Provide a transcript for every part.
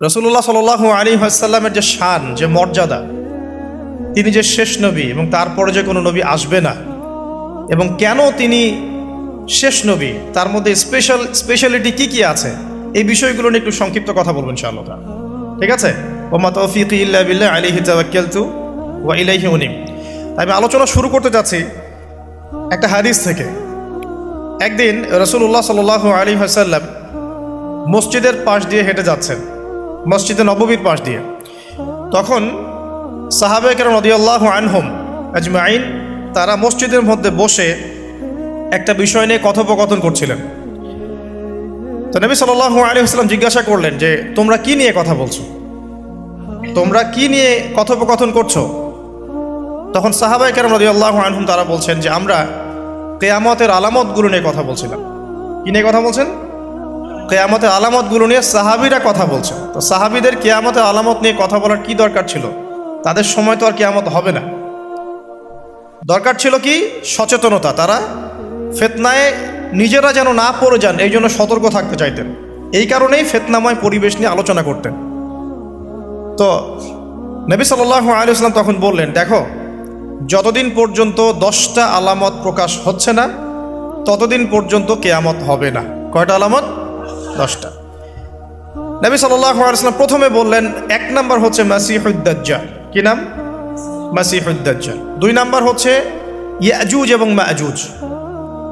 রাসূলুল্লাহ সাল্লাল্লাহু আলাইহি ওয়াসাল্লামের যে শান, যে মর্যাদা, তিনি যে শেষ নবী এবং তারপরে যে কোনো নবী আসবে না, এবং কেন তিনি শেষ নবী, তার মধ্যে স্পেশালিটি কি কি আছে, এই বিষয়গুলো নিয়ে একটু সংক্ষিপ্ত কথা বলবো ইনশাআল্লাহ। ঠিক আছে? ওমা তাওফীকি ইল্লা বিল্লাহ আলাইহি তাওয়াক্কালতু ওয়া ইলাইহি উনীব। আমি আলোচনা শুরু করতে যাচ্ছি একটা হাদিস থেকে। একদিন রাসূলুল্লাহ সাল্লাল্লাহু আলাইহি ওয়াসাল্লাম মসজিদের পাশ দিয়ে হেঁটে যাচ্ছেন, মসজিদে নববীর পাশ দিয়ে। তখন সাহাবায়ে কেরাম রাদিয়াল্লাহু আনহুম আজমাইন তারা মসজিদের মধ্যে বসে একটা বিষয় নিয়ে কথোপকথন করছিলেন। তো নবী সাল্লাল্লাহু আলাইহি ওয়াসাল্লাম জিজ্ঞাসা করলেন যে তোমরা কি নিয়ে কথা বলছো, তোমরা কি নিয়ে কথোপকথন করছো? তখন সাহাবায়ে কেরাম রাদিয়াল্লাহু আনহুম তারা বলছেন যে আমরা কিয়ামতের আলামতগুলো নিয়ে কথা বলছিলাম। কি নিয়ে কথা বলছেন? কিয়ামতের আলামতগুলো নিয়ে সাহাবীরা কথা বলছেন। তো সাহাবীদের কিয়ামতের আলামত নিয়ে কথা বলার কি দরকার ছিল? তাদের সময় তো আর কিয়ামত হবে না। দরকার ছিল কি? সচেতনতা। তারা ফিতনায় নিজেরা যেন না পড়ে যান, এই জন্য সতর্ক থাকতে চাইতেন। এই কারণেই ফিতনাময় পরিবেশ নিয়ে আলোচনা করতেন। তো নবী সাল্লাল্লাহু আলাইহি ওয়াসাল্লাম তখন বললেন, দেখো, যতদিন পর্যন্ত 10টা আলামত প্রকাশ হচ্ছে না ততদিন পর্যন্ত কিয়ামত হবে না। কয়টা আলামত? 10টা। নবী সাল্লাল্লাহু আলাইহি ওয়াসাল্লাম প্রথমে বললেন 1 নাম্বার হচ্ছে মাসিহুদ দাজ্জাল। কি নাম? মাসিহুদ দাজ্জাল। 2 নাম্বার হচ্ছে ইয়াজুজ এবং মাজুজ।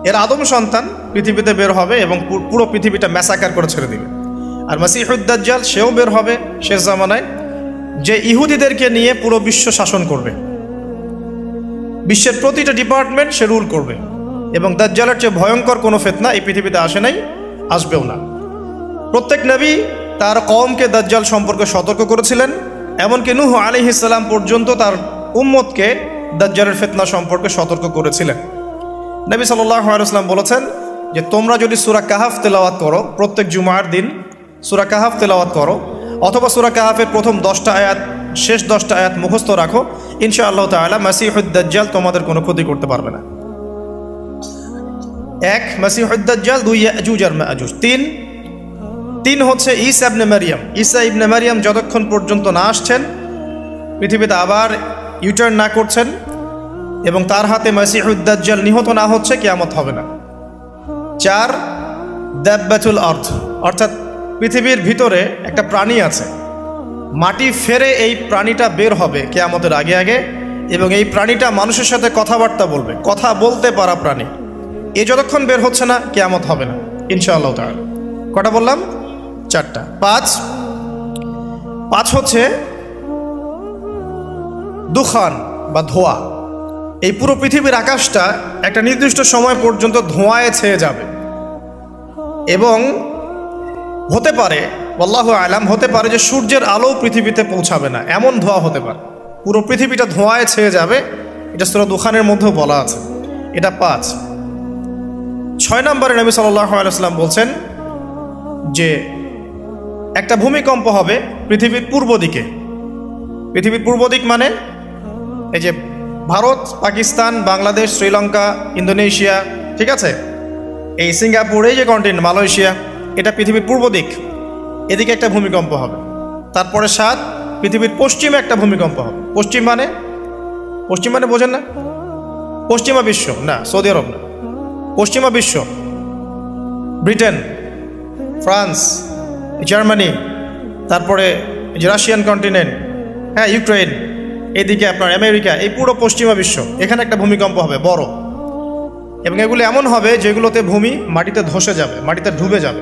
এর আদম সন্তান পৃথিবীতে বের হবে এবং পুরো পৃথিবীটা ম্যাসাকার করে ছেড়ে দিবে। আর মাসিহুদ দাজ্জাল সেও বের হবে শেষ জামানায়, যে ইহুদিদেরকে নিয়ে পুরো বিশ্ব শাসন করবে, বিশ্বের প্রতিটা ডিপার্টমেন্ট সে রুল করবে। এবং দাজ্জালের চেয়ে ভয়ঙ্কর কোনো ফিতনা এই পৃথিবীতে আসে নাই, আসবেও না। প্রত্যেক নবী তার কওমকে দাজ্জাল সম্পর্কে সতর্ক করেছিলেন, এমনকি নূহ আলাইহিস সালাম পর্যন্ত তার উম্মতকে দাজ্জালের ফিতনা সম্পর্কে সতর্ক করেছিলেন। নবী সাল্লাল্লাহু আলাইহি ওয়াসাল্লাম বলেছেন যে তোমরা যদি সূরা কাহাফ তেলাওয়াত করো, প্রত্যেক জুমার দিন সূরা কাহাফ তেলাওয়াত করো, অথবা সূরা কাহাফের প্রথম 10টা আয়াত, শেষ 10টা আয়াত মুখস্থ রাখো, ইনশাআল্লাহ তাআলা মাসিহুদ দাজ্জাল তোমাদের কোনো ক্ষতি করতে পারবে না। 1 মাসিহুদ দাজ্জাল, 2 ইয়াজুজ আর মাজুজ, 3 হচ্ছে ঈসা ইবনে মারইয়াম। ঈসা ইবনে মারইয়াম যতক্ষণ পর্যন্ত না আসছেন, পৃথিবীতে আবার ইউটার্ন না করছেন এবং তার হাতে মাসিহুদ দাজ্জাল নিহত না হচ্ছে, কিয়ামত হবে না। 4 দাব্বাতুল আরদ, অর্থাৎ পৃথিবীর ভিতরে একটা প্রাণী আছে, মাটি ফেরে এই প্রাণীটা বের হবে কিয়ামতের আগে আগে, এবং এই প্রাণীটা মানুষের সাথে কথাবার্তা বলবে, কথা বলতে পারা প্রাণী। এ যতক্ষণ বের হচ্ছে না কিয়ামত হবে না ইনশাআল্লাহ তাআলা। কটা বললাম? 4টা। 5 হচ্ছে দুখান বা ধোঁয়া। এই পুরো পৃথিবীর আকাশটা একটা নির্দিষ্ট সময় পর্যন্ত ধোঁয়ায় ছেয়ে যাবে, এবং হতে পারে, আল্লাহু আলাম, হতে পারে যে সূর্যের আলো পৃথিবীতে পৌঁছাবে না, এমন ধোঁয়া হতে পারে। পুরো পৃথিবীটা ধোঁয়ায় ছেয়ে যাবে, এটা সূরা দুখানের মধ্যেও বলা আছে। এটা 5। 6 নম্বরে নবী সাল্লাল্লাহু আলাইহি ওয়াসাল্লাম বলছেন যে একটা ভূমিকম্প হবে পৃথিবীর পূর্ব দিকে। পৃথিবীর পূর্ব দিক মানে এই যে ভারত, পাকিস্তান, বাংলাদেশ, শ্রীলঙ্কা, ইন্দোনেশিয়া, ঠিক আছে, এই সিঙ্গাপুর, এই যে কন্টিনেন্ট, মালয়েশিয়া, এটা পৃথিবীর পূর্ব দিক। এদিকে একটা ভূমিকম্প হবে। তারপরে 7 পৃথিবীর পশ্চিমে একটা ভূমিকম্প হবে। পশ্চিম মানে বোঝেন না? পশ্চিমা বিশ্ব না, সৌদি আরব না, পশ্চিমা বিশ্ব, ব্রিটেন, ফ্রান্স, জার্মানি, তারপরে যে রাশিয়ান কন্টিনেন্ট, হ্যাঁ, ইউক্রেন, এদিকে আপনার আমেরিকা, এই পুরো পশ্চিমা বিশ্ব, এখানে একটা ভূমিকম্প হবে বড়। এবং এগুলো এমন হবে যেগুলোতে ভূমি মাটিতে ধসে যাবে, মাটিতে ডুবে যাবে।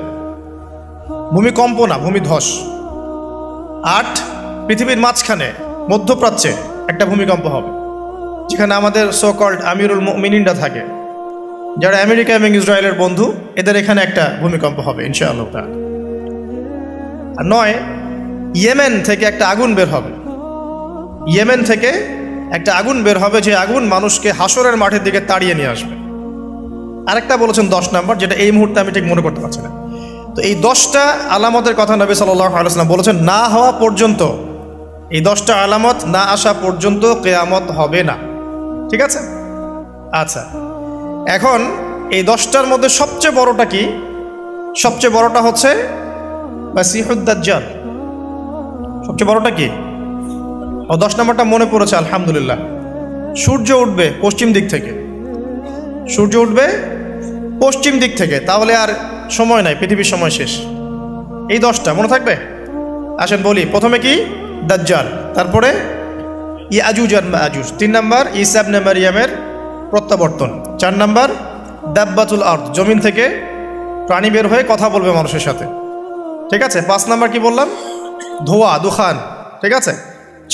ভূমিকম্প না, ভূমিধস। 8 পৃথিবীর মাঝখানে মধ্যপ্রাচ্যে একটা ভূমিকম্প হবে, যেখানে আমাদের সো কল্ড আমিরুল মুমিনিনরা থাকে, যারা আমেরিকা এবং ইসরায়েলের বন্ধু, এদের এখানে একটা ভূমিকম্প হবে ইনশাআল্লাহ তাআলা। আর 9 ইয়েমেন থেকে একটা আগুন বের হবে। ইয়েমেন থেকে একটা আগুন বের হবে, যে আগুন মানুষকে হাসরের মাঠের দিকে তাড়িয়ে নিয়ে আসবে। আরেকটা বলেছেন 10 নাম্বার, যেটা এই মুহূর্তে আমি ঠিক মনে করতে পারছি না। তো এই 10টা আলামতের কথা নবী সাল্লাল্লাহু আলাইহি ওয়াসাল্লাম বলেছেন, না হওয়া পর্যন্ত, এই 10টা আলামত না আসা পর্যন্ত কিয়ামত হবে না। ঠিক আছে? আচ্ছা, এখন এই 10টার মধ্যে সবচেয়ে বড়টা কি? সবচেয়ে বড়টা হচ্ছে মাসিহুদ দাজ্জাল। সবচেয়ে বড়টা কি? ও 10 নম্বরটা মনে পড়েছে, আলহামদুলিল্লাহ। সূর্য উঠবে পশ্চিম দিক থেকে, সূর্য উঠবে পশ্চিম দিক থেকে, তাহলে আর সময় নাই, পৃথিবীর সময় শেষ। এই 10টা মনে থাকবে। আসেন বলি, প্রথমে কি? দাজ্জাল, তারপরে ইয়াজুজ আর মাজুজ, 3 নাম্বার ঈসা ইবনে মারইয়ামের প্রত্যাবর্তন, 4 নাম্বার দাব্বাতুল আরদ, জমিন থেকে প্রাণী বের হয়ে কথা বলবে মানুষের সাথে, ঠিক আছে। 5 নাম্বার কি বললাম? ধোঁয়া, দুখান, ঠিক আছে।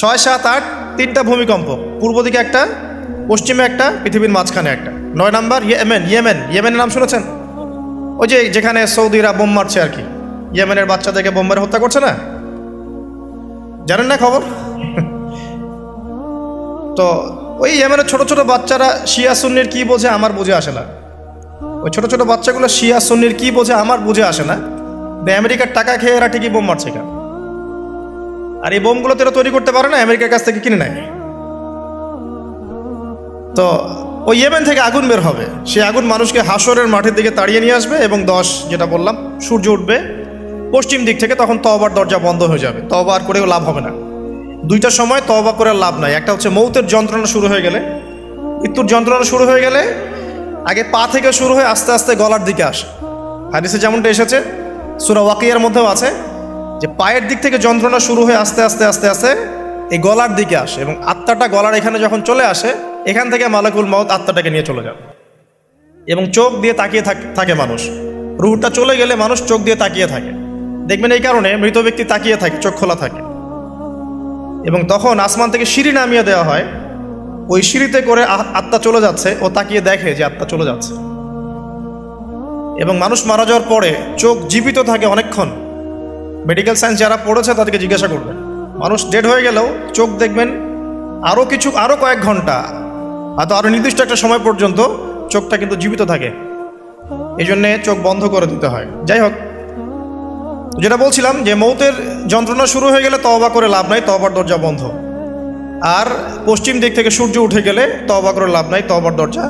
6, 7, 8 3টা ভূমিকম্প, পূর্ব দিকে একটা, পশ্চিমে একটা, পৃথিবীর মাঝখানে একটা। 9 নাম্বার ইয়েমেনের নাম শুনেছেন? ওই যে যেখানে সৌদিরা বোম মারছে আর কি, ইয়েমেনের বাচ্চাদেরকে বোম মেরে হত্যা করছে না, জানেন না খবর? তো ওই ইয়েমেনের ছোট ছোট বাচ্চারা শিয়া সুন্নির কি বোঝে আমার বুঝে আসে না। ওই ছোট ছোট বাচ্চাগুলো শিয়া সুন্নির কি বোঝে আমার বুঝে আসে না। আমেরিকার টাকা খেয়ে এরা ঠিকই বোম মারছে কেন? আর এই বোমগুলো তো এরা তৈরি করতে পারে না, আমেরিকার কাছ থেকে কিনে নেয়। তো ওই ইয়েমেন থেকে আগুন বের হবে, সেই আগুন মানুষকে হাসরের মাঠের দিকে তাড়িয়ে নিয়ে আসবে। এবং 10 যেটা বললাম, সূর্য উঠবে পশ্চিম দিক থেকে, তখন তওবার দরজা বন্ধ হয়ে যাবে, তওবা আর করেও লাভ হবে না। 2টা সময় তওবা করে লাভ নাই। একটা হচ্ছে মৌতের যন্ত্রণা শুরু হয়ে গেলে, মৃত্যুর যন্ত্রণা শুরু হয়ে গেলে আগে পা থেকে শুরু হয়ে আস্তে আস্তে গলার দিকে আসে। হাদিসে যেমনটা এসেছে, সূরা ওয়াকিয়ার মধ্যেও আছে যে পায়ের দিক থেকে যন্ত্রণা শুরু হয়ে আস্তে আস্তে আস্তে আস্তে এই গলার দিকে আসে, এবং আত্মাটা গলার এখানে যখন চলে আসে, এখান থেকে মালাকুল মউত আত্মাটাকে নিয়ে চলে যাবে। এবং চোখ দিয়ে তাকিয়ে থাকে মানুষ, রুহটা চলে গেলে মানুষ চোখ দিয়ে তাকিয়ে থাকে, দেখবেন এই কারণে মৃত ব্যক্তি তাকিয়ে থাকে, চোখ খোলা থাকে। এবং তখন আসমান থেকে সিঁড়ি নামিয়ে দেওয়া হয়, ওই সিঁড়িতে করে আত্মা চলে যাচ্ছে, ও তাকিয়ে দেখে যে আত্মা চলে যাচ্ছে। এবং মানুষ মারা যাওয়ার পরে চোখ জীবিত থাকে অনেকক্ষণ। মেডিকেল সায়েন্স যারা পড়েছে তাদেরকে জিজ্ঞাসা করবেন, মানুষ ডেড হয়ে গেলেও চোখ দেখবেন আরও কয়েক ঘন্টা, হয়তো আরও নির্দিষ্ট একটা সময় পর্যন্ত চোখটা কিন্তু জীবিত থাকে। এই জন্যে চোখ বন্ধ করে দিতে হয়। যাই হোক, যেটা বলছিলাম যে মৌতের যন্ত্রণা শুরু হয়ে গেলে তওবা করে লাভ নাই, তওবার দরজা বন্ধ। আর পশ্চিম দিক থেকে সূর্য উঠে গেলে তওবা করে লাভ নাই, তওবার দরজা